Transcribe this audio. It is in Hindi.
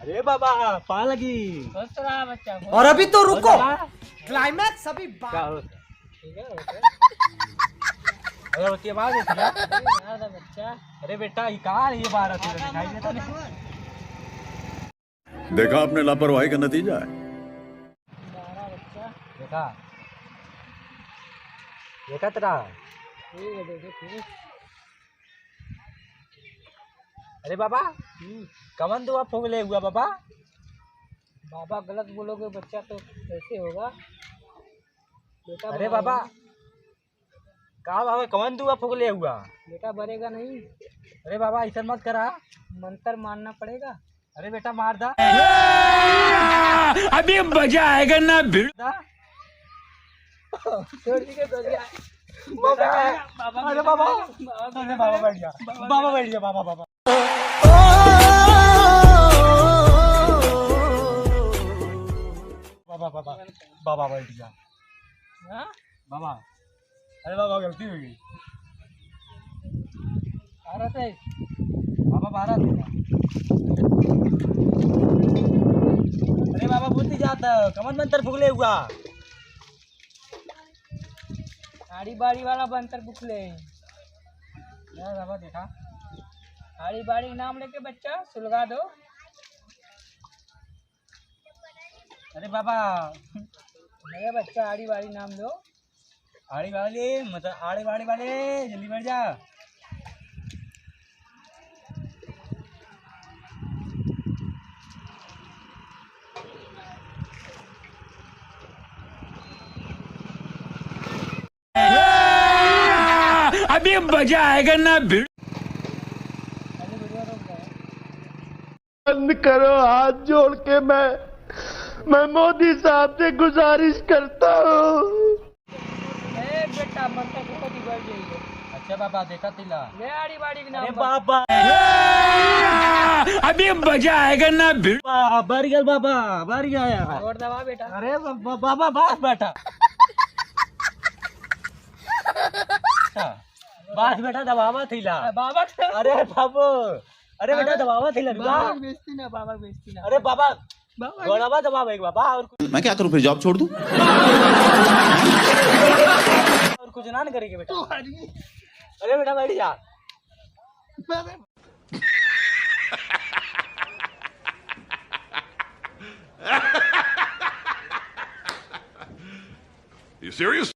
अरे बाबा पा लगी। बच्चा और अभी तो रुको, क्लाइमैक्स अभी क्या हो? ठीक है अरे होती है बात होती है। बच्चा। अरे बेटा ये कहाँ है? ये 12 तुझे दिखाई देता नहीं। देखा आपने लापरवाही का नतीजा है। बच्चा देखा देखा तेरा। ठीक है ठीक। अरे बाबा कमन दुआ फूले हुआ बाबा। बाबा गलत बोलोगे बच्चा तो कैसे होगा बेटा। अरे बाबा कहा बाबा कमन दुआ फूले हुआ। बेटा बनेगा नहीं। अरे बाबा ऐसा मत करा। मंत्र मानना पड़ेगा। अरे बेटा मार दा। अभी मजा आएगा ना भिड़। छोड़ दी के तो गया। बाबा अरे बाबा अरे बाबा बैठ गया। बाबा बैठ गया। बाबा बाबा बाबा बाबा बाबा बैठ गया। हाँ? बाबा अरे बाबा गलती हो गई। भारत है। बाबा बारह था। अरे बाबा बुद्धि जाता कमन मंत्र फुगले हुआ। आड़ी बाड़ी वाला बंतर बुखले। बाबा देखा। आड़ी बाड़ी नाम लेके बच्चा सुलगा दो। अरे बाबा मेरा बच्चा आड़ी बाड़ी नाम लो। आड़ी वाले मतलब आड़ी बाड़ी वाले जल्दी बैठ जा। अभी मजा आएगा ना भिड़। पहले वीडियो रोक दो। बंद करो, हाथ जोड़ के मैं मोदी साहब से गुजारिश करता हूँ। बेटा मंत्र को बढ़ जाइए। अच्छा बाबा देखा तिला। ले आड़ी बाड़ी के नाम अरे पर। बाबा अभी मजा आएगा ना भिड़। बढ़ गया बाबा बढ़ गया यार। और दबा बेटा। अरे बाबा बास बेटा। बास बेटा दबावा थीला। बाबा अरे बाबू अरे बेटा दबावा थीला। बाबा बेचती ना बाबा बेचती ना। अरे बाबा बाबा गोलाबा दबावा एक बाबा और मैं क्या करूं फिर, जॉब छोड़ दूं? कुछ ना करेंगे बेटा। अरे बेटा बैठ जा। You serious?